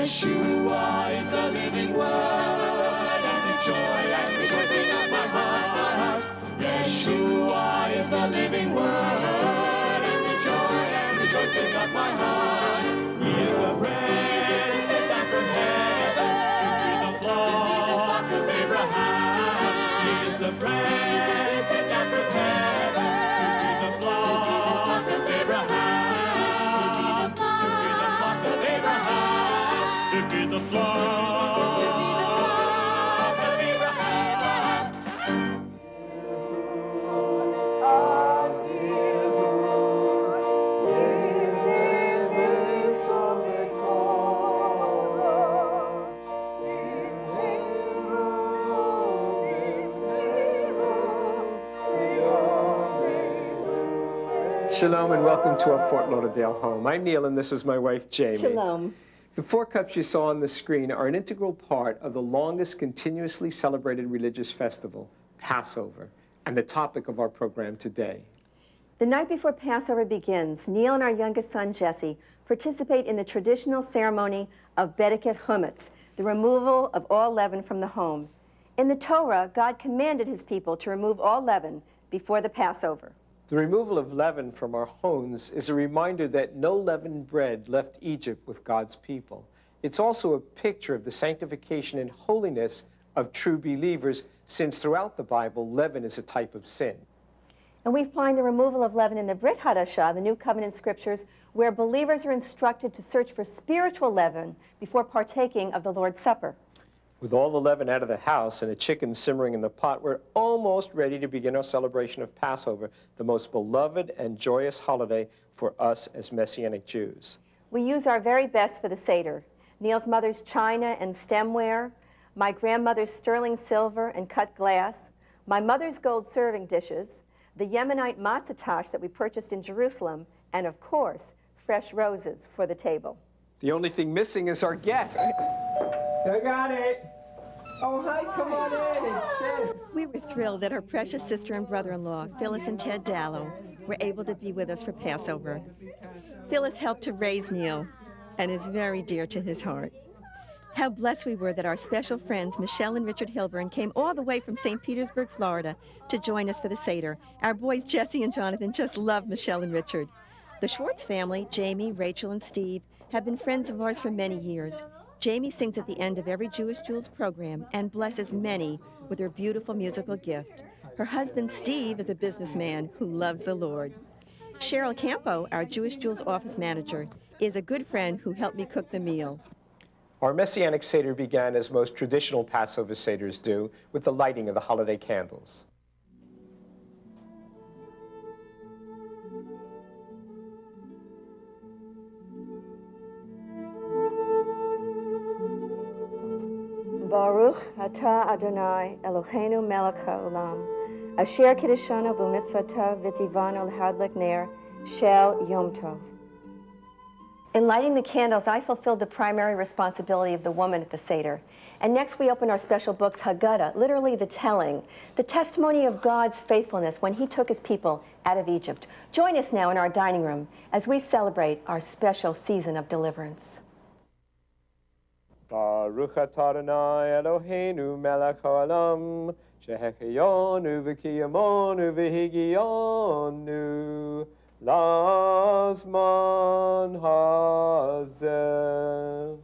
Yeshua is the living word, and the joy and rejoicing of my heart. Yeshua is the living word, and the joy and rejoicing of my heart. He is the bread sent down from heaven to feed the flock of Abraham. He is the bread sent down from heaven to feed the flock of Abraham. To feed the flock of Abraham. Shalom and welcome to our Fort Lauderdale home. I'm Neil and this is my wife Jamie. Shalom. The 4 cups you saw on the screen are an integral part of the longest continuously celebrated religious festival, Passover, and the topic of our program today. The night before Passover begins, Neil and our youngest son Jesse participate in the traditional ceremony of Bedikat, the removal of all leaven from the home. In the Torah, God commanded his people to remove all leaven before the Passover. The removal of leaven from our homes is a reminder that no leavened bread left Egypt with God's people. It's also a picture of the sanctification and holiness of true believers, since throughout the Bible, leaven is a type of sin. And we find the removal of leaven in the Brit Hadashah, the New Covenant Scriptures, where believers are instructed to search for spiritual leaven before partaking of the Lord's Supper. With all the leaven out of the house and a chicken simmering in the pot, we're almost ready to begin our celebration of Passover, the most beloved and joyous holiday for us as Messianic Jews. We use our very best for the Seder. Neil's mother's china and stemware, my grandmother's sterling silver and cut glass, my mother's gold serving dishes, the Yemenite matzah tash that we purchased in Jerusalem, and of course, fresh roses for the table. The only thing missing is our guest. I got it. Oh, hi, come on in. It's Sid. We were thrilled that our precious sister and brother-in-law, Phyllis and Ted Dallow, were able to be with us for Passover. Phyllis helped to raise Neil and is very dear to his heart. How blessed we were that our special friends, Michelle and Richard Hilburn, came all the way from St. Petersburg, Florida, to join us for the Seder. Our boys, Jesse and Jonathan, just love Michelle and Richard. The Schwartz family, Jamie, Rachel, and Steve, have been friends of ours for many years. Jamie sings at the end of every Jewish Jewels program and blesses many with her beautiful musical gift. Her husband, Steve, is a businessman who loves the Lord. Cheryl Campo, our Jewish Jewels office manager, is a good friend who helped me cook the meal. Our Messianic Seder began as most traditional Passover Seders do, with the lighting of the holiday candles. Baruch atah Adonai Eloheinu melech haolam, asher kiddushanu b'mitzvotav v'tzivanu l'hadlik ner shel Yom Tov. In lighting the candles, I fulfilled the primary responsibility of the woman at the Seder. And next we open our special books, Haggadah, literally the telling, the testimony of God's faithfulness when he took his people out of Egypt. Join us now in our dining room as we celebrate our special season of deliverance. Baruch atah Adonai Eloheinu melech haolam, shehecheyonu v'kiyamonu v'higiyonu lazman hazeh.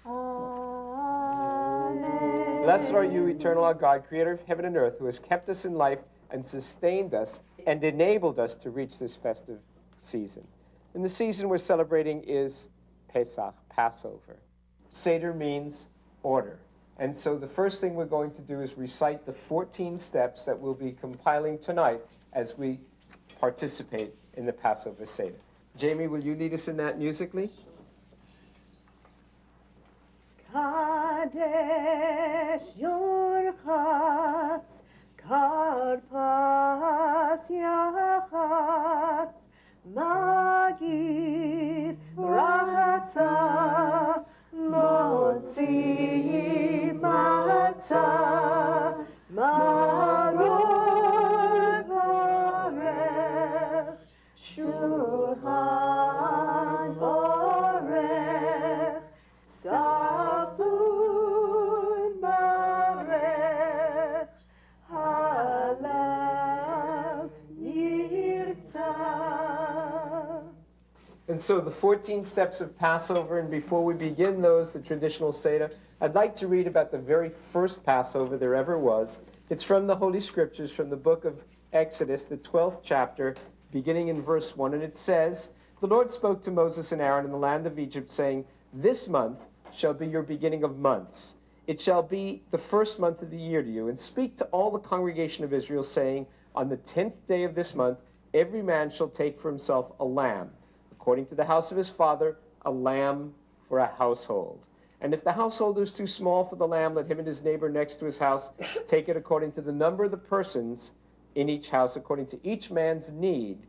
Amen. Blessed are you, eternal our God, creator of heaven and earth, who has kept us in life and sustained us and enabled us to reach this festive season. And the season we're celebrating is Pesach, Passover. Seder means order. And so the first thing we're going to do is recite the 14 steps that we'll be compiling tonight as we participate in the Passover Seder. Jamie, will you lead us in that musically? Kadesh Yachatz, Karpas Yachatz, Maggid Matzah, Motzi Matzah, Maror Korech, Shulchan Orech, so the 14 steps of Passover, and before we begin those, the traditional Seder, I'd like to read about the very first Passover there ever was. It's from the Holy Scriptures, from the book of Exodus, the 12th chapter, beginning in verse 1, and it says, "The Lord spoke to Moses and Aaron in the land of Egypt, saying, 'This month shall be your beginning of months. It shall be the first month of the year to you, and speak to all the congregation of Israel, saying, on the 10th day of this month, every man shall take for himself a lamb, according to the house of his father, a lamb for a household. And if the household is too small for the lamb, let him and his neighbor next to his house take it according to the number of the persons in each house, according to each man's need.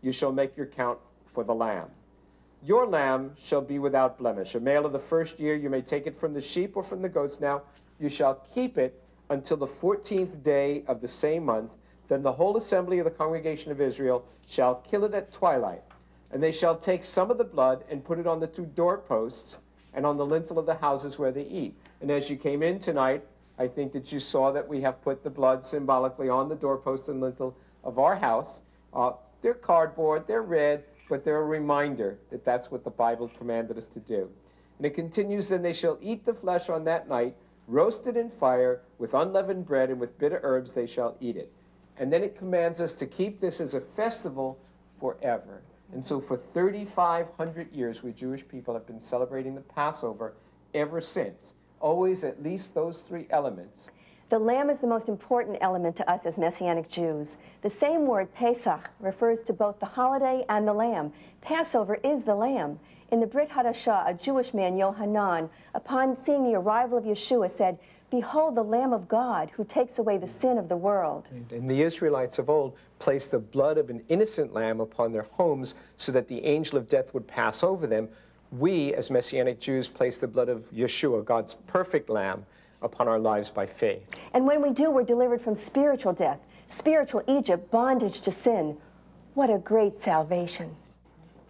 You shall make your count for the lamb. Your lamb shall be without blemish. A male of the first year, you may take it from the sheep or from the goats. Now you shall keep it until the 14th day of the same month. Then the whole assembly of the congregation of Israel shall kill it at twilight. And they shall take some of the blood and put it on the two doorposts and on the lintel of the houses where they eat. And as you came in tonight, I think that you saw that we have put the blood symbolically on the doorpost and lintel of our house. They're cardboard, they're red, but they're a reminder that that's what the Bible commanded us to do. And it continues, then they shall eat the flesh on that night, roasted in fire, with unleavened bread, and with bitter herbs they shall eat it. And then it commands us to keep this as a festival forever. And so for 3,500 years, we Jewish people have been celebrating the Passover ever since. Always at least those three elements. The lamb is the most important element to us as Messianic Jews. The same word, Pesach, refers to both the holiday and the lamb. Passover is the lamb. In the Brit Hadashah, a Jewish man, Yohanan, upon seeing the arrival of Yeshua, said, "Behold the Lamb of God who takes away the sin of the world." And the Israelites of old placed the blood of an innocent lamb upon their homes so that the angel of death would pass over them. We, as Messianic Jews, place the blood of Yeshua, God's perfect lamb, upon our lives by faith. And when we do, we're delivered from spiritual death, spiritual Egypt, bondage to sin. What a great salvation.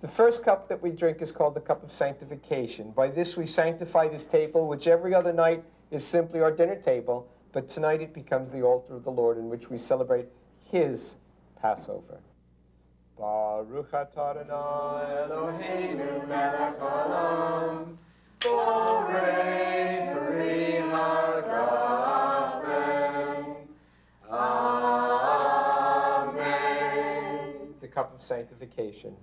The first cup that we drink is called the cup of sanctification. By this we sanctify this table, which every other night is simply our dinner table, but tonight it becomes the altar of the Lord in which we celebrate His Passover. Baruch atah Adonai Eloheinu melech haolam, borei peri hagafen. Amen. The cup of sanctification.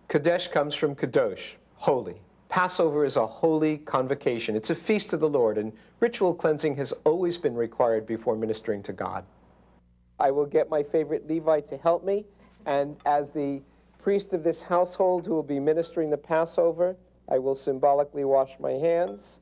Kadesh comes from Kadosh, holy. Passover is a holy convocation. It's a feast of the Lord, and ritual cleansing has always been required before ministering to God. I will get my favorite Levite to help me, and as the priest of this household who will be ministering the Passover, I will symbolically wash my hands,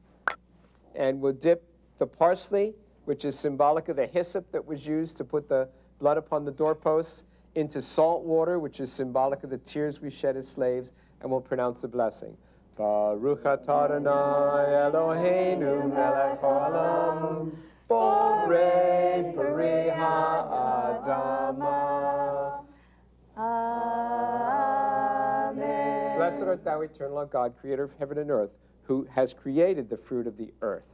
and will dip the parsley, which is symbolic of the hyssop that was used to put the blood upon the doorposts, into salt water, which is symbolic of the tears we shed as slaves, and we'll pronounce the blessing. Baruch atah Adonai Eloheinu melech haolam, borei peri ha'adamah. Amen. Blessed art thou, eternal God, creator of heaven and earth, who has created the fruit of the earth.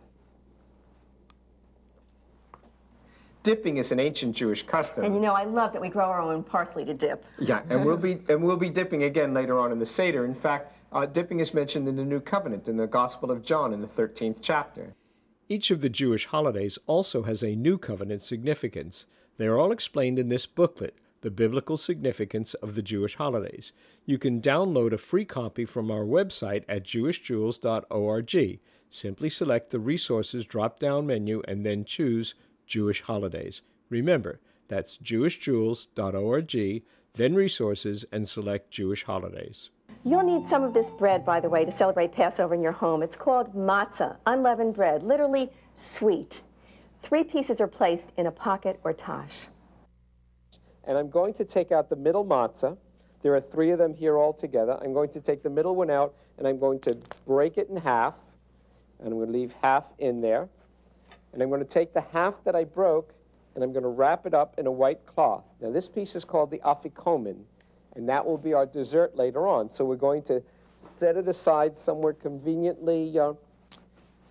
Dipping is an ancient Jewish custom. And you know, I love that we grow our own parsley to dip. Yeah, and we'll be dipping again later on in the Seder. In fact, dipping is mentioned in the New Covenant in the Gospel of John in the 13th chapter. Each of the Jewish holidays also has a New Covenant significance. They are all explained in this booklet, The Biblical Significance of the Jewish Holidays. You can download a free copy from our website at jewishjewels.org. Simply select the Resources drop-down menu and then choose Jewish Holidays. Remember, that's jewishjewels.org, then Resources, and select Jewish Holidays. You'll need some of this bread, by the way, to celebrate Passover in your home. It's called matzah, unleavened bread, literally sweet. 3 pieces are placed in a pocket or tash. And I'm going to take out the middle matzah. There are 3 of them here all together. I'm going to take the middle one out, and I'm going to break it in half, and I'm going to leave half in there. And I'm going to take the half that I broke, and I'm going to wrap it up in a white cloth. Now, this piece is called the Afikomen, and that will be our dessert later on. So we're going to set it aside somewhere conveniently.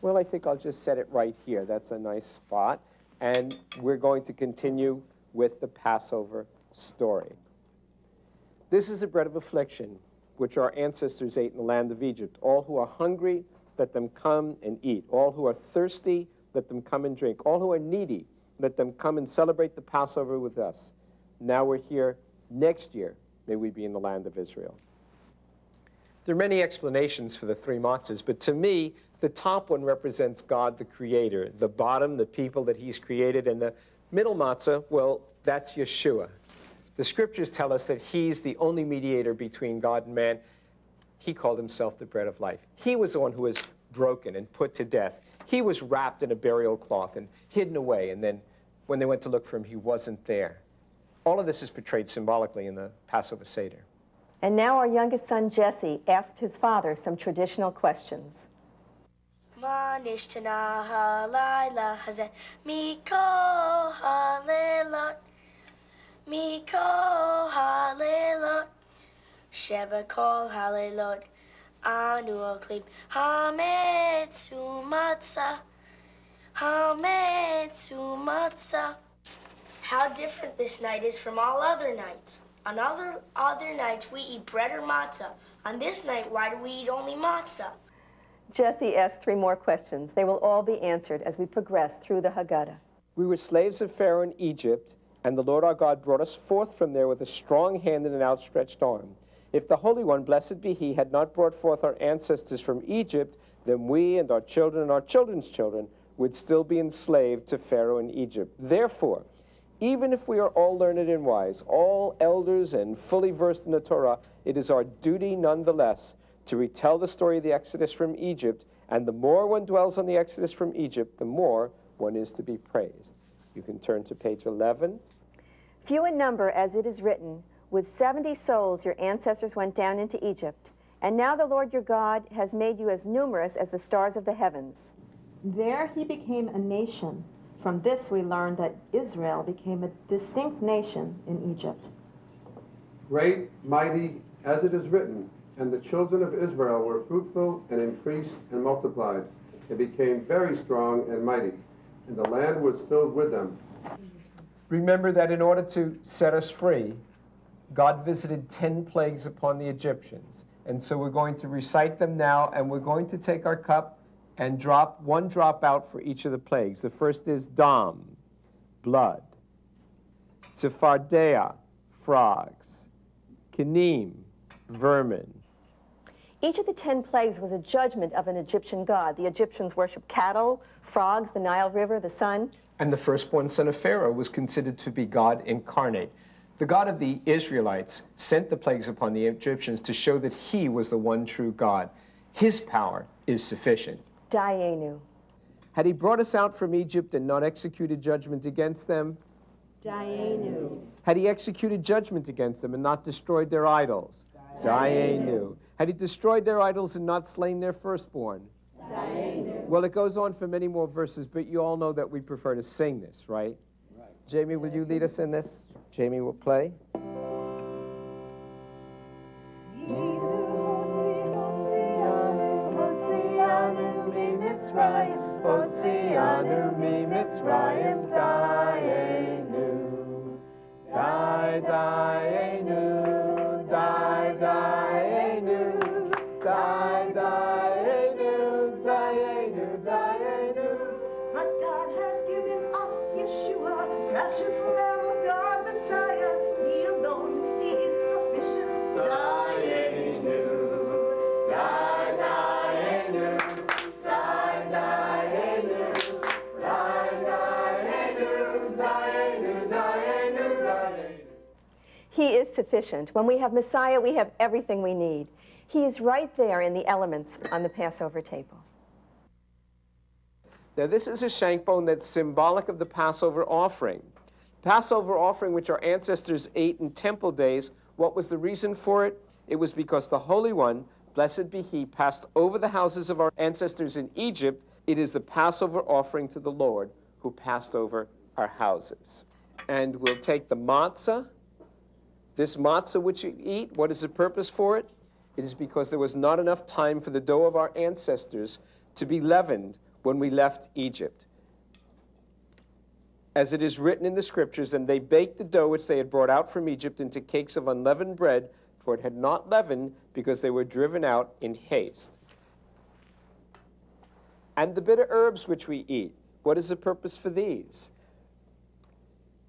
Well, I think I'll just set it right here. That's a nice spot. And we're going to continue with the Passover story. This is the bread of affliction, which our ancestors ate in the land of Egypt. All who are hungry, let them come and eat. All who are thirsty, let them come and drink. All who are needy, let them come and celebrate the Passover with us. Now we're here. Next year, may we be in the land of Israel. There are many explanations for the three matzahs, but to me, the top one represents God, the Creator. The bottom, the people that He's created, and the middle matzah, well, that's Yeshua. The scriptures tell us that He's the only mediator between God and man. He called Himself the bread of life. He was the one who was broken and put to death. He was wrapped in a burial cloth and hidden away, and then when they went to look for Him, He wasn't there. All of this is portrayed symbolically in the Passover Seder. And now our youngest son, Jesse, asked his father some traditional questions. Ma Nishtanah halayla hazeh miko halelot miko halelot sheba kol halelot anu oklim chametz umatzah chametz umatzah. How different this night is from all other nights. On other nights, we eat bread or matzah. On this night, why do we eat only matzah? Jesse asked 3 more questions. They will all be answered as we progress through the Haggadah. We were slaves of Pharaoh in Egypt, and the Lord our God brought us forth from there with a strong hand and an outstretched arm. If the Holy One, blessed be He, had not brought forth our ancestors from Egypt, then we and our children and our children's children would still be enslaved to Pharaoh in Egypt. Therefore, even if we are all learned and wise, all elders and fully versed in the Torah, it is our duty nonetheless to retell the story of the Exodus from Egypt, and the more one dwells on the Exodus from Egypt, the more one is to be praised. You can turn to page 11. Few in number, as it is written, with 70 souls your ancestors went down into Egypt, and now the Lord your God has made you as numerous as the stars of the heavens. There he became a nation. From this we learn that Israel became a distinct nation in Egypt. Great, mighty, as it is written, and the children of Israel were fruitful and increased and multiplied. They became very strong and mighty, and the land was filled with them. Remember that in order to set us free, God visited 10 plagues upon the Egyptians. And so we're going to recite them now, and we're going to take our cup and drop 1 drop out for each of the plagues. The first is Dahm, blood. Tzefardea, frogs. Kenim, vermin. Each of the 10 plagues was a judgment of an Egyptian god. The Egyptians worshiped cattle, frogs, the Nile River, the sun. And the firstborn son of Pharaoh was considered to be God incarnate. The God of the Israelites sent the plagues upon the Egyptians to show that He was the one true God. His power is sufficient. Dayenu. Had He brought us out from Egypt and not executed judgment against them? Dayenu. Had He executed judgment against them and not destroyed their idols? Dayenu. Had He destroyed their idols and not slain their firstborn? Dayenu. Well, it goes on for many more verses, but you all know that we prefer to sing this, right? Right. Jamie, will you lead us in this? Jamie will play. Hotzianu mi Mitzrayim dayenu, dayenu, dayenu, dayenu, dayenu. But God has given us Yeshua, precious Lamb of God, Messiah. He alone, He is sufficient. Dayenu, dayenu, He is sufficient. When we have Messiah, we have everything we need. He is right there in the elements on the Passover table. Now, this is a shank bone that's symbolic of the Passover offering. Passover offering, which our ancestors ate in temple days, what was the reason for it? It was because the Holy One, blessed be He, passed over the houses of our ancestors in Egypt. It is the Passover offering to the Lord who passed over our houses. And we'll take the matzah. This matzah which you eat, what is the purpose for it? It is because there was not enough time for the dough of our ancestors to be leavened when we left Egypt. As it is written in the scriptures, and they baked the dough which they had brought out from Egypt into cakes of unleavened bread for it had not leavened, because they were driven out in haste. And the bitter herbs which we eat, what is the purpose for these?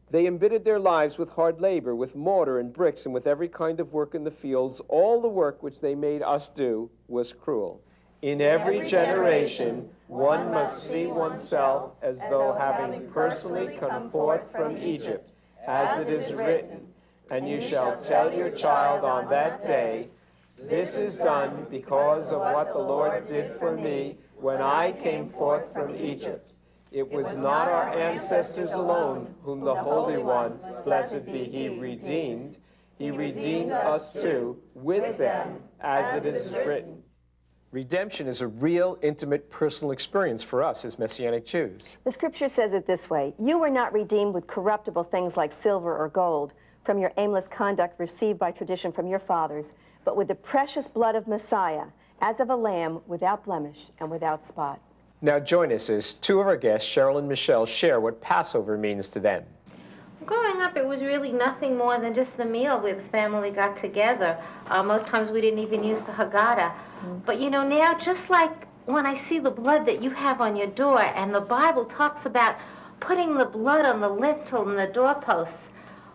They embittered their lives with hard labor, with mortar and bricks, and with every kind of work in the fields. All the work which they made us do was cruel. In every generation, one must see oneself as though having personally come forth from Egypt, as it is written, and you shall tell your child on that day, this is done because of what the Lord did for me when I came forth from Egypt. It was not our ancestors alone whom the Holy One, blessed be He, redeemed. He redeemed us too with them, as it is written. Redemption is a real, intimate, personal experience for us as Messianic Jews. The scripture says it this way: you were not redeemed with corruptible things like silver or gold from your aimless conduct received by tradition from your fathers, but with the precious blood of Messiah, as of a lamb without blemish and without spot. Now join us as two of our guests, Cheryl and Michelle, share what Passover means to them. Growing up, it was really nothing more than just a meal with family got together. Most times we didn't even use the Haggadah. But you know, now, just like when I see the blood that you have on your door, and the Bible talks about putting the blood on the lintel and the doorposts,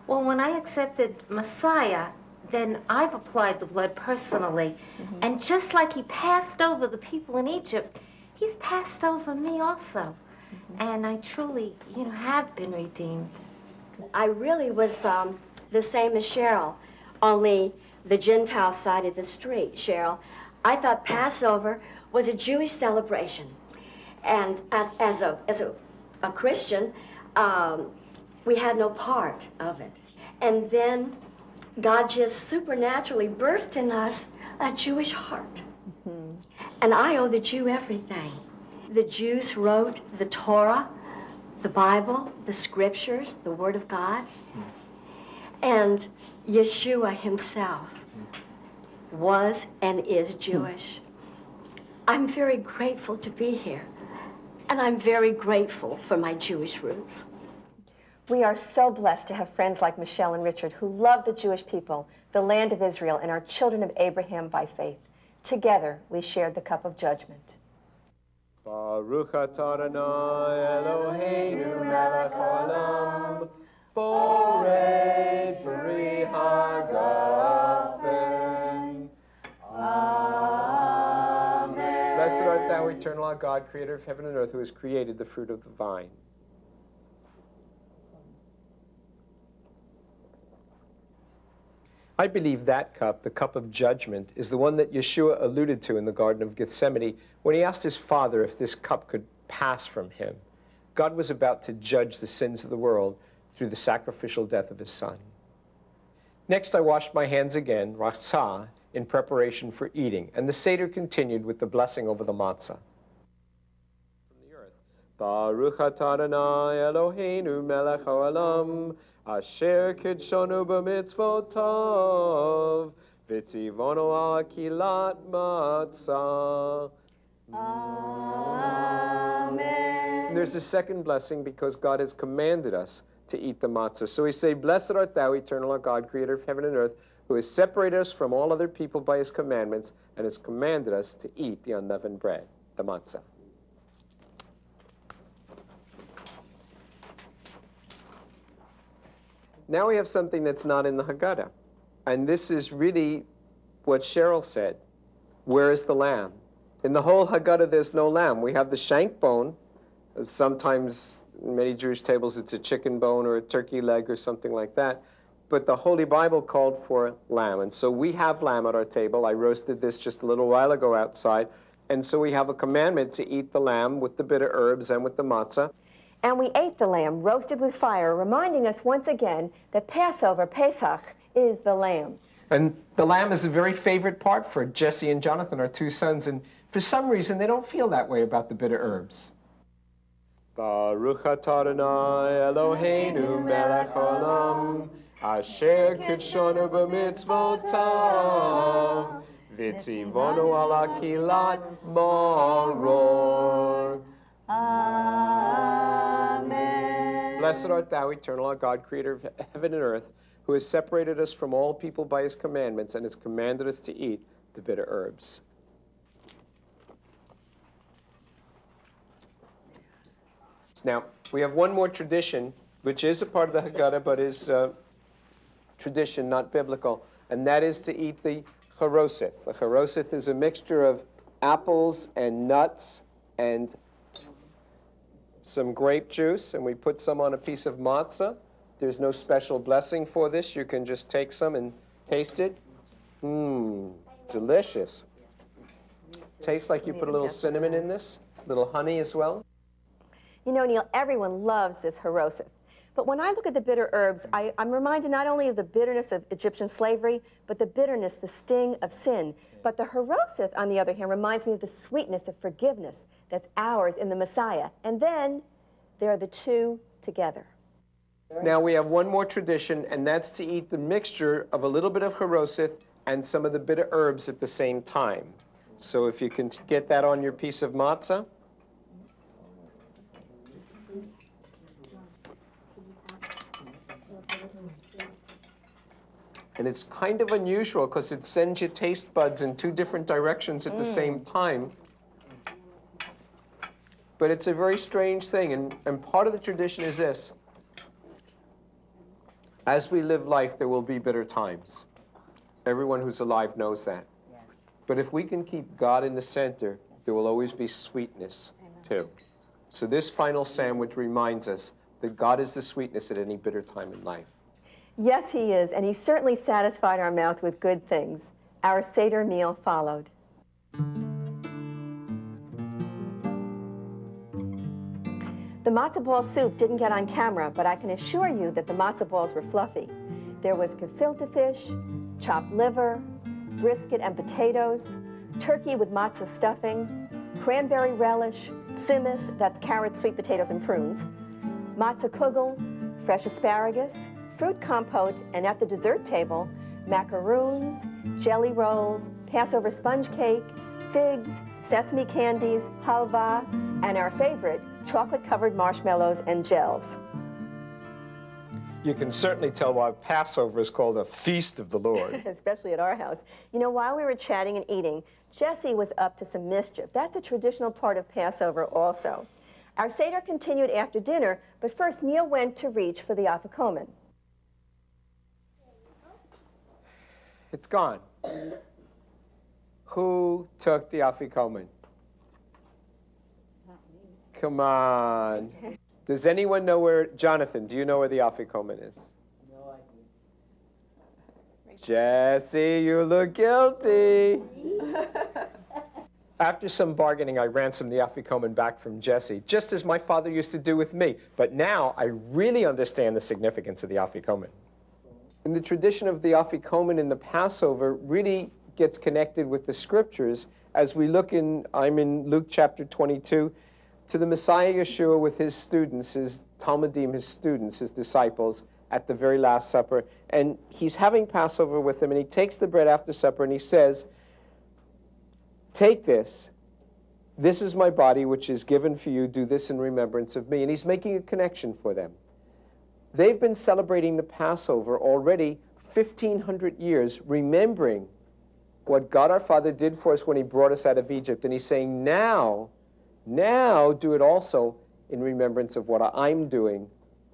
well, when I accepted Messiah, then I've applied the blood personally. And just like He passed over the people in Egypt, He's passed over me also. And I truly, you know, have been redeemed. I really was the same as Cheryl, only the Gentile side of the street, Cheryl. I thought Passover was a Jewish celebration. And as a Christian, we had no part of it. And then God just supernaturally birthed in us a Jewish heart. And I owe the Jew everything. The Jews wrote the Torah, the Bible, the scriptures, the Word of God. And Yeshua Himself was and is Jewish. I'm very grateful to be here, and I'm very grateful for my Jewish roots. We are so blessed to have friends like Michelle and Richard who love the Jewish people, the land of Israel, and are children of Abraham by faith. Together, we shared the cup of judgment. Baruch atah Adonai Eloheinu melech haolam, borei bri hagafen. Amen. Blessed art thou, eternal our God, creator of heaven and earth, who has created the fruit of the vine. I believe that cup, the cup of judgment, is the one that Yeshua alluded to in the Garden of Gethsemane when he asked his Father if this cup could pass from him. God was about to judge the sins of the world through the sacrificial death of his Son. Next, I washed my hands again, Matzah, in preparation for eating, and the Seder continued with the blessing over the Matzah. From the earth, Baruch atah Adonai Eloheinu melech haolam, Asher kidshonu b'mitzvotav, v'tzivonu al kilat matzah. Amen. And there's a second blessing because God has commanded us to eat the matzah. So we say, blessed art thou, eternal our God, creator of heaven and earth, who has separated us from all other people by his commandments and has commanded us to eat the unleavened bread, the matzah. Now we have something that's not in the Haggadah. And this is really what Cheryl said. Where is the lamb? In the whole Haggadah, there's no lamb. We have the shank bone. Sometimes, in many Jewish tables, it's a chicken bone or a turkey leg or something like that. But the Holy Bible called for lamb. And so we have lamb at our table. I roasted this just a little while ago outside. And so we have a commandment to eat the lamb with the bitter herbs and with the matzah. And we ate the lamb roasted with fire, reminding us once again that Passover, Pesach, is the lamb. And the lamb is a very favorite part for Jesse and Jonathan, our two sons, and for some reason they don't feel that way about the bitter herbs. Baruch atah Adonai Eloheinu melech haolam, asher kidshonu b'mitzvotav, v'tzivonu al kilat maror. Amen. Blessed art thou, eternal our God, creator of heaven and earth, who who has separated us from all people by his commandments and has commanded us to eat the bitter herbs. Now, we have one more tradition, which is a part of the Haggadah, but is tradition, not biblical, and that is to eat the Charoseth. The Charoseth is a mixture of apples and nuts and some grape juice, and we put some on a piece of matzah. There's no special blessing for this. You can just take some and taste it. Delicious. Tastes like you put a little cinnamon in this, a little honey as well. You know, Neil, everyone loves this Charoseth. But when I look at the bitter herbs, I'm reminded not only of the bitterness of Egyptian slavery, but the bitterness, the sting of sin. But the Charoseth, on the other hand, reminds me of the sweetness of forgiveness that's ours in the Messiah. And then there are the two together. Now we have one more tradition, and that's to eat the mixture of a little bit of Charoseth and some of the bitter herbs at the same time. So if you can get that on your piece of matzah. And it's kind of unusual because it sends your taste buds in two different directions at the same time. But it's a very strange thing, and part of the tradition is this. As we live life, there will be bitter times. Everyone who's alive knows that. Yes. But if we can keep God in the center, there will always be sweetness, too. So this final sandwich reminds us that God is the sweetness at any bitter time in life. Yes, he is, and he certainly satisfied our mouth with good things. Our Seder meal followed. The matzah ball soup didn't get on camera, but I can assure you that the matzah balls were fluffy. There was gefilte fish, chopped liver, brisket and potatoes, turkey with matzah stuffing, cranberry relish, simmis, that's carrots, sweet potatoes, and prunes, matzah kugel, fresh asparagus, fruit compote, and at the dessert table, macaroons, jelly rolls, Passover sponge cake, figs, sesame candies, halva, and our favorite, chocolate-covered marshmallows and gels. You can certainly tell why Passover is called a feast of the Lord. Especially at our house. You know, while we were chatting and eating, Jesse was up to some mischief. That's a traditional part of Passover also. Our Seder continued after dinner, but first Neil went to reach for the Afikomen. It's gone. Who took the Afikomen? Come on. Does anyone know where, Jonathan, do you know where the Afikomen is? No idea. Jesse, you look guilty. After some bargaining, I ransomed the Afikomen back from Jesse, just as my father used to do with me. But now I really understand the significance of the Afikomen. And the tradition of the Afikomen in the Passover really gets connected with the scriptures as we look in, I'm in Luke chapter 22, to the Messiah Yeshua with his students, his Talmudim, his students, his disciples, at the very last supper. And he's having Passover with them, and he takes the bread after supper, and he says, take this. This is my body, which is given for you. Do this in remembrance of me. And he's making a connection for them. They've been celebrating the Passover already 1,500 years, remembering what God our Father did for us when he brought us out of Egypt. And he's saying, now do it also in remembrance of what I'm doing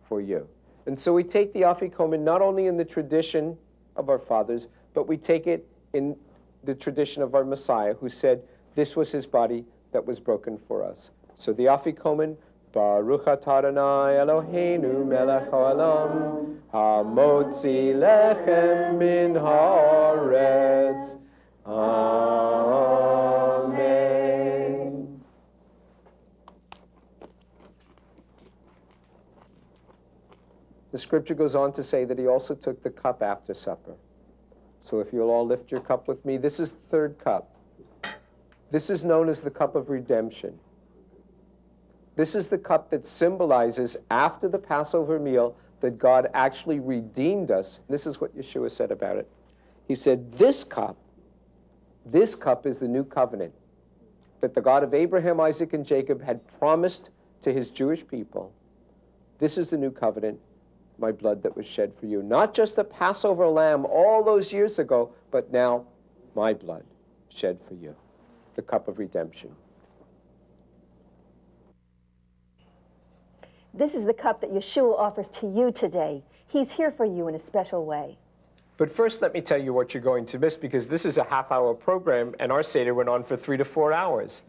for you. And so we take the Afikomen not only in the tradition of our fathers, but we take it in the tradition of our Messiah, who said this was his body that was broken for us. So the Afikomen, Baruch atah Adonai Eloheinu melech haolam, hamotzi lechem min haaretz. Amen. The scripture goes on to say that he also took the cup after supper. So if you'll all lift your cup with me, this is the third cup. This is known as the cup of redemption. This is the cup that symbolizes, after the Passover meal, that God actually redeemed us. This is what Yeshua said about it. He said, this cup is the new covenant that the God of Abraham, Isaac, and Jacob had promised to his Jewish people. This is the new covenant, my blood that was shed for you. Not just the Passover lamb all those years ago, but now my blood shed for you. The cup of redemption. This is the cup that Yeshua offers to you today. He's here for you in a special way. But first, let me tell you what you're going to miss, because this is a half-hour program, and our Seder went on for 3 to 4 hours.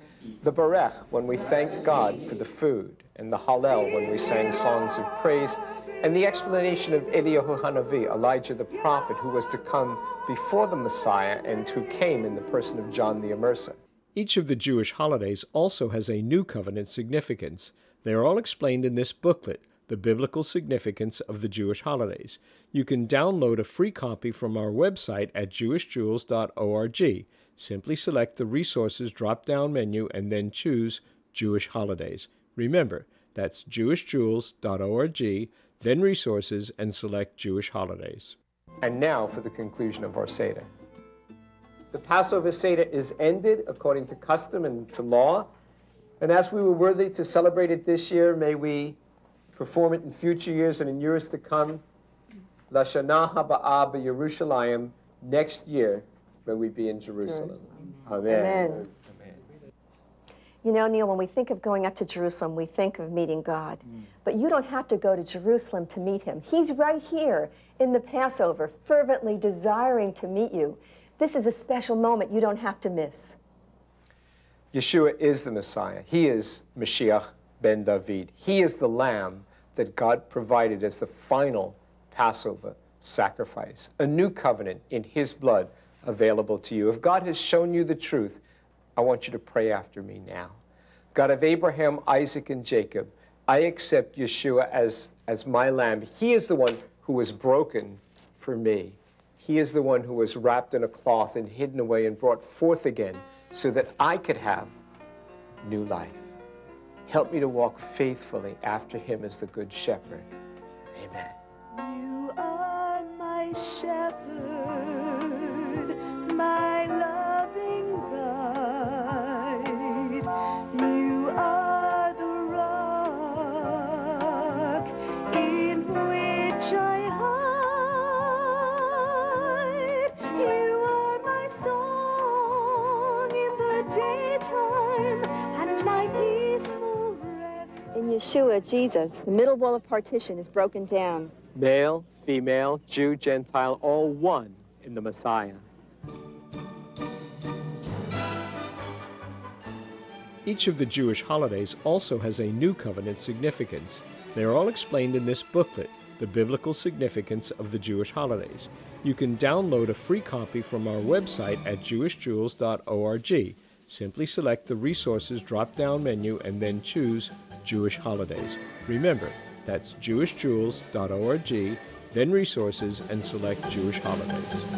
The Barech, when we thank God for the food, and the Hallel, when we sang songs of praise, and the explanation of Eliyahu HaNavi, Elijah the prophet, who was to come before the Messiah and who came in the person of John the Immerser. Each of the Jewish holidays also has a New Covenant significance. They are all explained in this booklet, The Biblical Significance of the Jewish Holidays. You can download a free copy from our website at jewishjewels.org. Simply select the Resources drop-down menu and then choose Jewish Holidays. Remember, that's jewishjewels.org, then Resources, and select Jewish Holidays. And now for the conclusion of our Seder. The Passover Seder is ended according to custom and to law. And as we were worthy to celebrate it this year, may we perform it in future years and in years to come. Lashana Haba'ah B'Yerushalayim, next year, may we be in Jerusalem. Amen. Amen. You know, Neil, when we think of going up to Jerusalem, we think of meeting God. But you don't have to go to Jerusalem to meet him. He's right here in the Passover, fervently desiring to meet you. This is a special moment you don't have to miss. Yeshua is the Messiah. He is Mashiach ben David. He is the lamb that God provided as the final Passover sacrifice, a new covenant in his blood available to you. If God has shown you the truth, I want you to pray after me now. God of Abraham, Isaac, and Jacob, I accept Yeshua as my lamb. He is the one who was broken for me. He is the one who was wrapped in a cloth and hidden away and brought forth again so that I could have new life. Help me to walk faithfully after him as the Good Shepherd. Amen. You are my shepherd, my loving guide. You are the rock in which I hide. You are my song in the daytime and my peaceful rest. In Yeshua, Jesus, the middle wall of partition is broken down. Male, female, Jew, Gentile, all one in the Messiah. Each of the Jewish holidays also has a New Covenant significance. They are all explained in this booklet, The Biblical Significance of the Jewish Holidays. You can download a free copy from our website at jewishjewels.org. Simply select the Resources drop-down menu and then choose Jewish Holidays. Remember, that's jewishjewels.org, then Resources, and select Jewish Holidays.